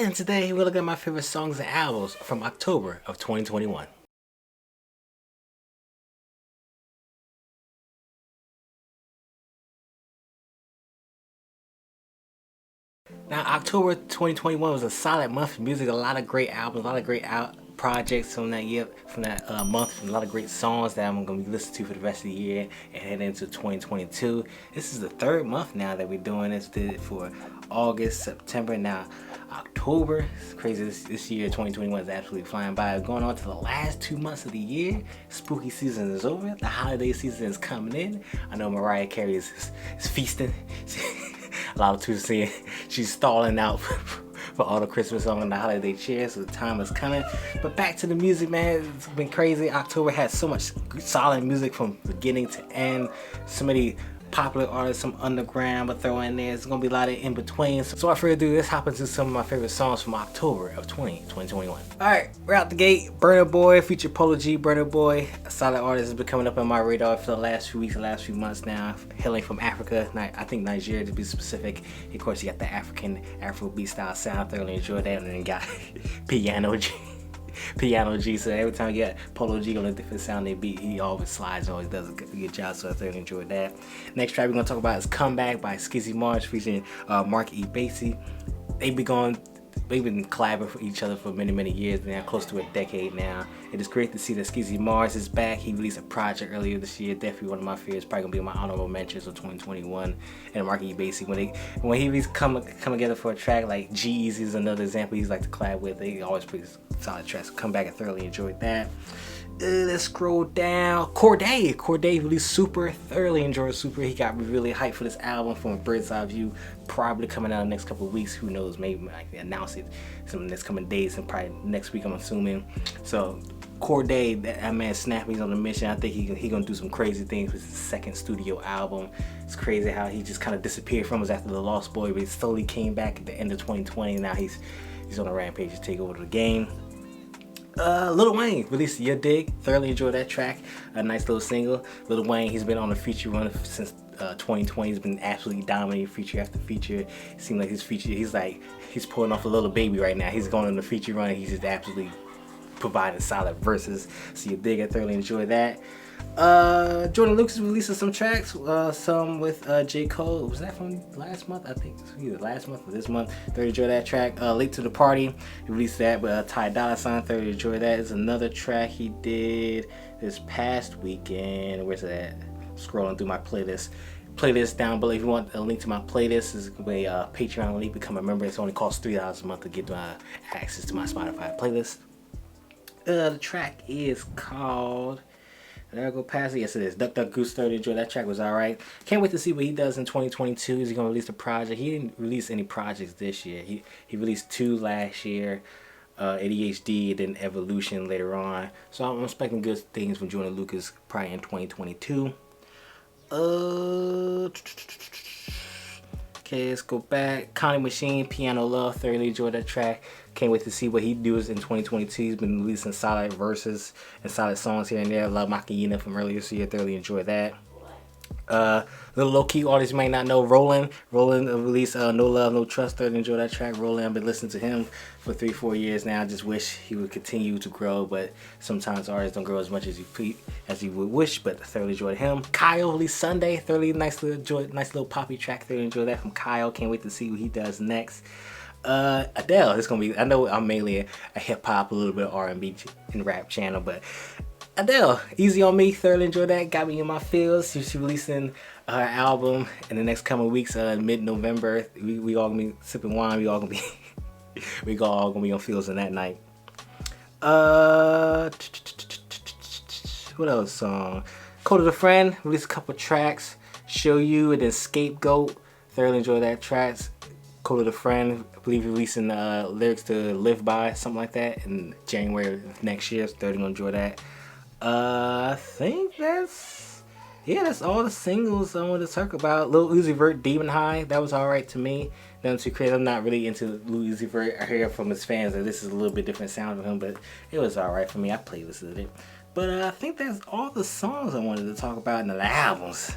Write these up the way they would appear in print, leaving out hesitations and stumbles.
And today we're looking at my favorite songs and albums from October of 2021. Now, October 2021 was a solid month for music. A lot of great albums, a lot of great projects from that year, from that month, and a lot of great songs that I'm going to be listening to for the rest of the year and head into 2022. This is the third month now that we're doing this. Did it for August, September, now October. It's crazy. This year, 2021, is absolutely flying by. Going on to the last 2 months of the year. Spooky season is over. The holiday season is coming in. I know Mariah Carey is feasting. A lot of people saying she's stalling out for all the Christmas songs and the holiday cheer, so the time is coming. But back to the music, man. It's been crazy. October had so much solid music from beginning to end. So many popular artists, some underground, but throw in there. There's gonna be a lot of in between. So without further ado, let's hop into some of my favorite songs from October of 2021. Alright, we're out the gate. Burna Boy feature Polo G. Burna Boy, a solid artist, has been coming up on my radar for the last few weeks, the last few months now. Hailing from Africa, I think Nigeria to be specific. Of course, you got the African Afrobeat style sound. Thoroughly enjoyed that, and then got Piano G. Piano G, so every time you get Polo G on a different sounding beat, he always slides, always does a good job, so I thoroughly enjoyed that. Next track we're going to talk about is Comeback by Skizzy Marsh featuring Mark E. Basie. They've been collabing for each other for many years now, close to a decade now. It is great to see that Skizzy Marsh is back. He released a project earlier this year, definitely one of my favorites, probably gonna be my honorable mentions of 2021. And Mark E. Basie, when he come together for a track, like G-Eazy is another example he's like to collab with. They always put solid tracks. Come back and thoroughly enjoyed that. Let's scroll down. Cordae released Super. Thoroughly enjoyed Super. He got me really hyped for this album from a bird's eye view. Probably coming out in the next couple of weeks. Who knows? Maybe I can announce it some of the next coming days and probably next week, I'm assuming. So Cordae, that man snapping, he's on the mission. I think he gonna do some crazy things with his second studio album. It's crazy how he just kind of disappeared from us after The Lost Boy, but he slowly came back at the end of 2020. Now he's on a rampage to take over the game. Lil Wayne released Your Dig. Thoroughly enjoyed that track. A nice little single. Lil Wayne, he's been on a feature run since 2020. He's been absolutely dominating feature after feature. It seems like he's pulling off a little baby right now. He's going on the feature run and he's just absolutely providing solid verses. So Your Dig, I thoroughly enjoyed that. Jordan Lucas releasing some tracks, some with J. Cole. Was that from last month? I think it was either last month or this month. Thoroughly enjoyed that track. Late to the Party, he released that with Ty Dolla $ign. Thoroughly enjoyed that. It's another track he did this past weekend. Where's that? Scrolling through my playlist down below. If you want a link to my playlist, is a Patreon link. Become a member. It only costs $3 a month to get access to my Spotify playlist. The track is called, did I go past it? Yes, it is. Duck Duck Goose. Thoroughly enjoyed that track. Was alright. Can't wait to see what he does in 2022. Is he gonna release a project? He didn't release any projects this year. He released 2 last year. ADHD, then Evolution later on. So I'm expecting good things from Jordan Lucas probably in 2022. Okay, let's go back. Connie Machine, Piano Love. Thoroughly enjoyed that track. Can't wait to see what he does in 2022. He's been releasing solid verses and solid songs here and there. Love Machiavelli from earlier this year. Thoroughly enjoyed that. Little low-key artist you might not know, Roland released No Love, No Trust. Thoroughly enjoyed that track. Roland, I've been listening to him for 3-4 years now. I just wish he would continue to grow, but sometimes artists don't grow as much as you would wish, but thoroughly enjoyed him. Kyle released Sunday. Thoroughly nice little poppy track. Thoroughly enjoyed that from Kyle. Can't wait to see what he does next. Adele, it's gonna be, I know I'm mainly a hip-hop, a little bit of R&B and rap channel, but Adele, Easy on Me. Thoroughly enjoyed that. Got me in my feels. She's releasing her album in the next coming weeks, mid-November. We all gonna be sipping wine. We all gonna be on feels in that night. What else? Code of the Friend released a couple tracks. Show You and then Scapegoat. Thoroughly enjoyed that tracks. Code of the Friend, I believe releasing lyrics to Live By, something like that, in January of next year. So thoroughly gonna enjoy that. I think that's all the singles I wanted to talk about. Lil Uzi Vert, Demon High, that was alright to me. Nothing too crazy. I'm not really into Lil Uzi Vert. I hear from his fans that this is a little bit different sound of him, but it was alright for me. I playlisted it. But I think that's all the songs I wanted to talk about in the albums.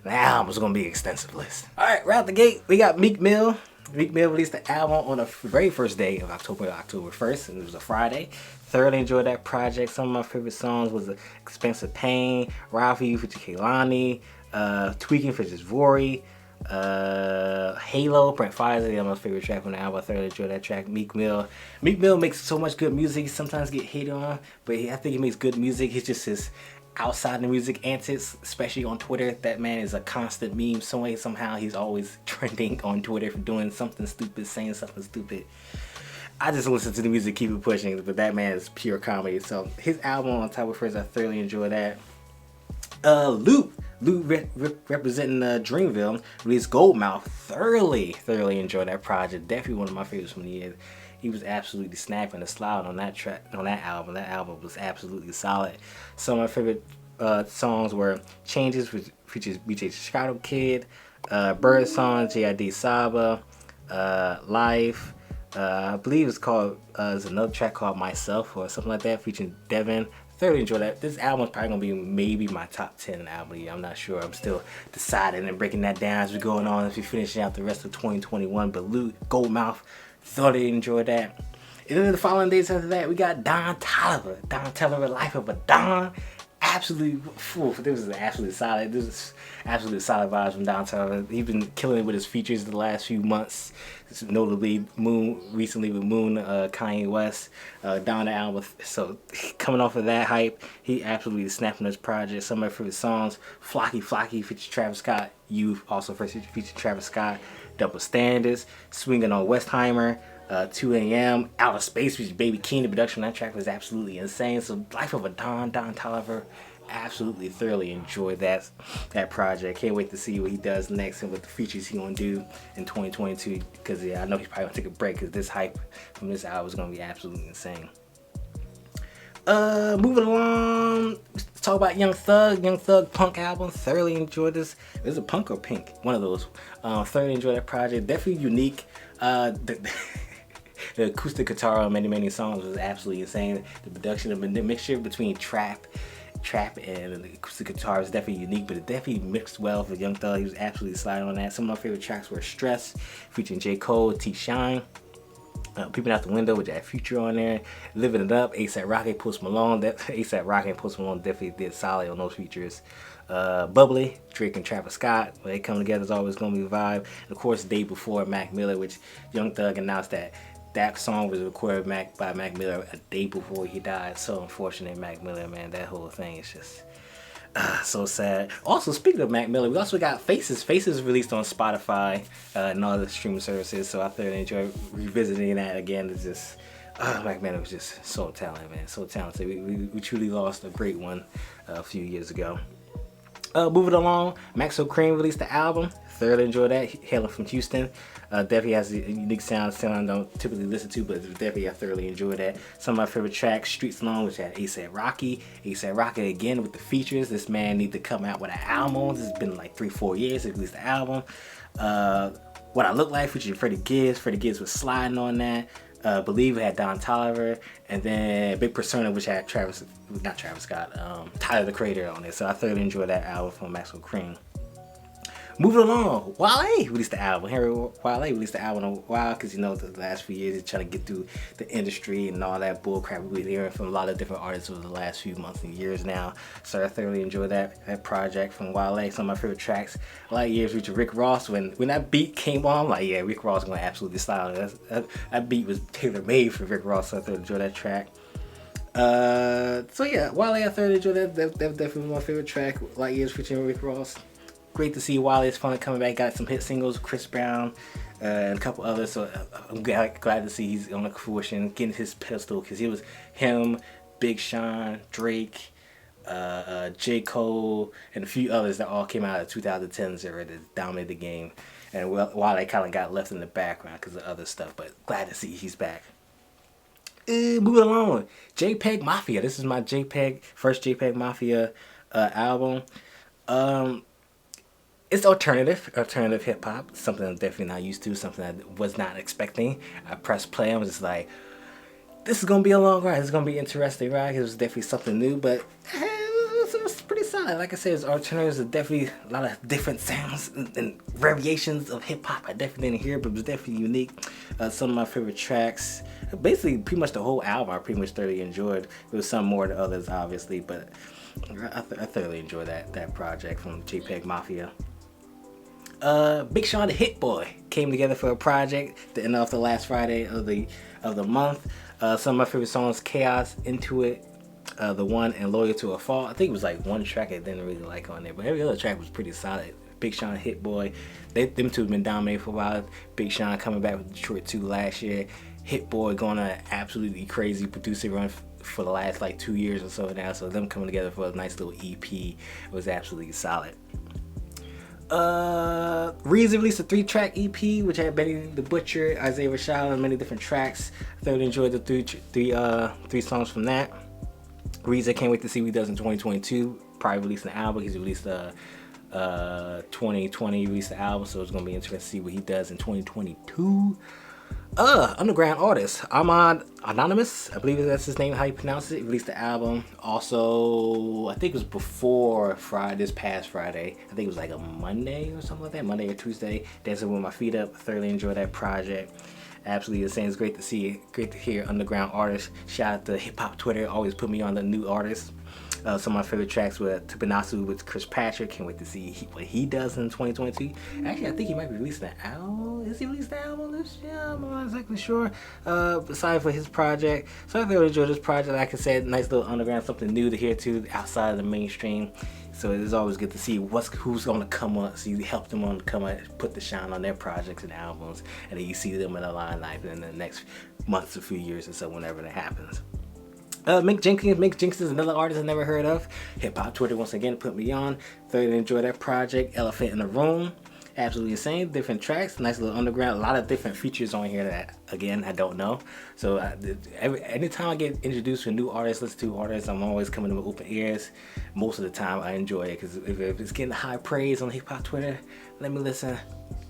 The album's gonna be an extensive list. Alright, right out the gate, we got Meek Mill. Meek Mill released the album on the very first day of October 1st, and it was a Friday. Thoroughly enjoyed that project. Some of my favorite songs was Expensive Pain, Ride For You for Kehlani, Tweaking for Just Rory, Halo, Brent Fires, my favorite track on the album. I thoroughly enjoyed that track. Meek Mill makes so much good music. He sometimes get hated on, but I think he makes good music. He's just his outside the music antics, especially on Twitter. That man is a constant meme. Some way, somehow, he's always trending on Twitter for doing something stupid, saying something stupid. I just listen to the music, keep it pushing, but that man is pure comedy. So his album on October 1st, I thoroughly enjoy that. Lute representing Dreamville, released Goldmouth. Thoroughly enjoyed that project. Definitely one of my favorites from the year. He was absolutely snapping the slide on that track, on that album. That album was absolutely solid. Some of my favorite songs were Changes, which features BJ Chicago Kid, Birdsong, JID Saba, Life. I believe it's called, there's another track called Myself or something like that, featuring Devin. Thoroughly enjoyed that. This album is probably going to be maybe my top 10 album. I'm not sure. I'm still deciding and breaking that down as we're going on, as we're finishing out the rest of 2021. But Lute, Goldmouth, thoroughly enjoyed that. And then the following days after that, we got Don Toliver, Life of a Don. Absolutely, this is absolutely solid. This is absolutely solid vibes from Don Toliver. He's been killing it with his features the last few months. Notably, recently with Moon, Kanye West, Don the album. So coming off of that hype, he absolutely snapping this project. Some of my favorite songs: Flocky featuring Travis Scott. You also first featured Travis Scott. Double Standards, Swinging on Westheimer. 2 a.m. Outer Space, which Baby King. The production on that track was absolutely insane. So Life of a Don Toliver, absolutely thoroughly enjoyed that project. Can't wait to see what he does next and what the features he's gonna do in 2022. Because I know he's probably gonna take a break because this hype from this album is gonna be absolutely insane. Moving along, let's talk about Young Thug punk album. Thoroughly enjoyed this. Is it punk or pink? One of those. Thoroughly enjoyed that project. Definitely unique. The acoustic guitar on many songs was absolutely insane. The production of the mixture between trap and the acoustic guitar is definitely unique, but it definitely mixed well for Young Thug. He was absolutely sliding on that. Some of my favorite tracks were Stress, featuring J. Cole, T. Shine. Peeping Out the Window with that Future on there. Living It Up, A$AP Rocky, Post Malone. A$AP Rocky and Post Malone definitely did solid on those features. Bubbly, Drake and Travis Scott, when they come together, it's always going to be a vibe. And of course, Day Before, Mac Miller, which Young Thug announced that song was recorded by Mac Miller a day before he died. So unfortunate, Mac Miller, man. That whole thing is just so sad. Also, speaking of Mac Miller, we also got Faces. Faces released on Spotify and other streaming services. So I thoroughly enjoy revisiting that again. It's just, Mac Miller was just so talented, man. So talented. We truly lost a great one a few years ago. Moving along, Maxo Kream released the album. Thoroughly enjoyed that. Hailing from Houston. Definitely has a unique sound I don't typically listen to, but definitely I thoroughly enjoyed that. Some of my favorite tracks, Streets Alone, which had A$AP Rocky. A$AP Rocky again with the features. This man need to come out with an album. This has been like 3-4 years since he released the album. What I Look Like, featuring Freddie Gibbs. Freddie Gibbs was sliding on that. Believe it had Don Toliver, and then Big Persona, which had Tyler the Creator on it. So I thoroughly enjoyed that album from Maxo Kream. Moving along, Wale released the album. Wale released the album a while because the last few years he's trying to get through the industry and all that bullcrap we've been hearing from a lot of different artists over the last few months and years now. So I thoroughly enjoyed that project from Wale. Some of my favorite tracks, Light Years, featuring Rick Ross. When that beat came on, I'm like, yeah, Rick Ross is gonna absolutely slide. That beat was tailor made for Rick Ross. So I thoroughly enjoyed that track. So yeah, Wale, I thoroughly enjoyed that. That definitely was my favorite track. Light Years featuring Rick Ross. Great to see Wale's finally coming back. Got some hit singles, Chris Brown, and a couple others. So I'm glad to see he's on the fruition, getting his pedestal, because it was him, Big Sean, Drake, J. Cole, and a few others that all came out of the 2010s era that dominated the game. And Wale kind of got left in the background because of other stuff, but glad to see he's back. Moving along, JPEG Mafia. This is my first JPEG Mafia album. It's alternative hip hop, something I'm definitely not used to, something I was not expecting. I pressed play, I was just like, this is gonna be a long ride, it's gonna be interesting, right? It was definitely something new, but it was pretty solid. Like I said, his alternatives are definitely a lot of different sounds and variations of hip hop I definitely didn't hear, but it was definitely unique. Some of my favorite tracks, basically pretty much the whole album I pretty much thoroughly enjoyed. There was some more than others obviously, but I thoroughly enjoyed that project from JPEG Mafia. Big Sean the Hit Boy came together for a project to end off the last Friday of the month. Some of my favorite songs: Chaos, Into It, The One, and Loyal to a Fault. I think it was like one track I didn't really like on there, but every other track was pretty solid. Big Sean Hit Boy, them two have been dominating for a while. Big Sean coming back with Detroit 2 last year. Hit Boy going on an absolutely crazy producer run for the last like 2 years or so now. So them coming together for a nice little EP was absolutely solid. Reason released a 3-track EP which had Benny the Butcher, Isaiah Rashad, and many different tracks. I thoroughly enjoyed the three songs from that. Reason, can't wait to see what he does in 2022. Probably releasing an album. He's released 2020 released the album, so it's gonna be interesting to see what he does in 2022. Underground artist Ahmad Anonymous, I believe that's his name, how you pronounce it, released the album. Also, I think it was before this past Friday. I think it was like a Monday or something like that, Monday or Tuesday. Dancing with My Feet Up. Thoroughly enjoyed that project. Absolutely insane. It's great to see, great to hear underground artists. Shout out to hip hop Twitter, always put me on the new artists. Some of my favorite tracks were Tupinasu with Chris Patrick. Can't wait to see what he does in 2022. Actually, I think he might be releasing an album. Is he releasing an album this year? I'm not exactly sure. Aside for his project. So I really enjoyed this project. Like I said, nice little underground, something new to hear too, outside of the mainstream. So it's always good to see who's going to come up. So you help them on come up, put the shine on their projects and albums, and then you see them in the limelight in the next months or few years or so, whenever that happens. Mick Jenkins is another artist I never heard of. Hip Hop Twitter once again put me on. Thoroughly enjoyed that project. Elephant in the Room, absolutely insane. Different tracks, nice little underground. A lot of different features on here that again I don't know. So anytime I get introduced to a new artist, listen to artists, I'm always coming in with open ears. Most of the time I enjoy it because if it's getting high praise on Hip Hop Twitter, let me listen.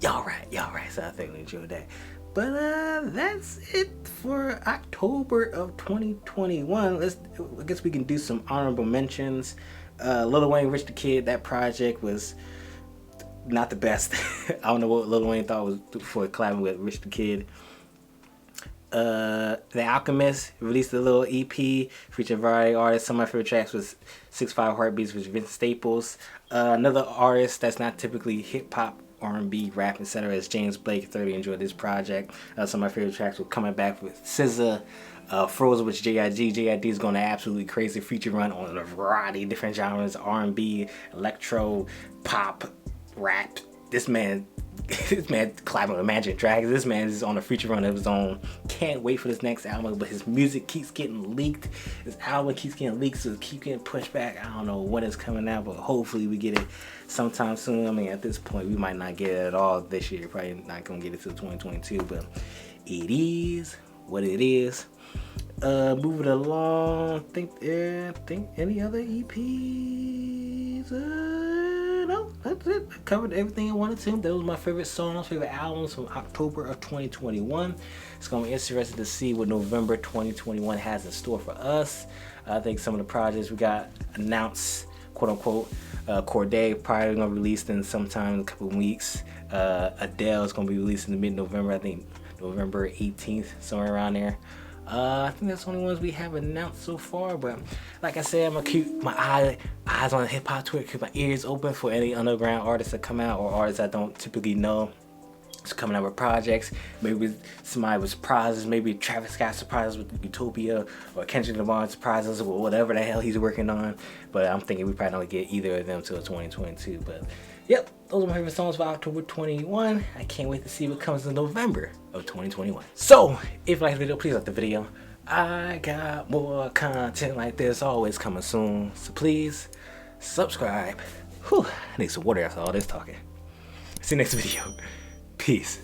Y'all right. So I thoroughly enjoyed that. But that's it for October of 2021. I guess we can do some honorable mentions. Lil Wayne, Rich the Kid, that project was not the best. I don't know what Lil Wayne thought was before collabing with Rich the Kid. The Alchemist released a little EP featuring variety artists. Some of my favorite tracks was 6'5" Heartbeats with Vince Staples. Another artist that's not typically hip hop, R&B, rap, etc. is James Blake. Thoroughly enjoyed this project. Some of my favorite tracks were coming back with SZA, Frozen with JID. JID is going to absolutely crazy feature run on a variety of different genres: R&B, electro, pop, rap. This man collabing with Magic Dragons. This man is on a feature run of his own. Can't wait for this next album, but his music keeps getting leaked. His album keeps getting leaked, so it keeps getting pushed back. I don't know when it's coming out, but hopefully we get it sometime soon. I mean, at this point, we might not get it at all this year. Probably not gonna get it till 2022, but it is what it is. Moving along, think any other EPs? No, that's it. I covered everything I wanted to. That was my favorite songs, favorite albums from October of 2021. It's gonna be interesting to see what November 2021 has in store for us. I think some of the projects we got announced, quote unquote. Corday probably gonna be released in sometime in a couple of weeks. Adele is gonna be released in mid-November. I think November 18th, somewhere around there. I think that's the only ones we have announced so far, but like I said, I'm gonna keep my eyes on hip hop Twitter, keep my ears open for any underground artists that come out or artists I don't typically know. It's coming out with projects. Maybe somebody was surprises. Maybe Travis Scott surprises with Utopia, or Kendrick Lamar surprises with whatever the hell he's working on. But I'm thinking we probably don't get either of them till 2022. But yep, those are my favorite songs for October 21. I can't wait to see what comes in November of 2021. So if you like the video, please like the video. I got more content like this always coming soon, so please subscribe. Whew, I need some water after all this talking. See you next video. Peace.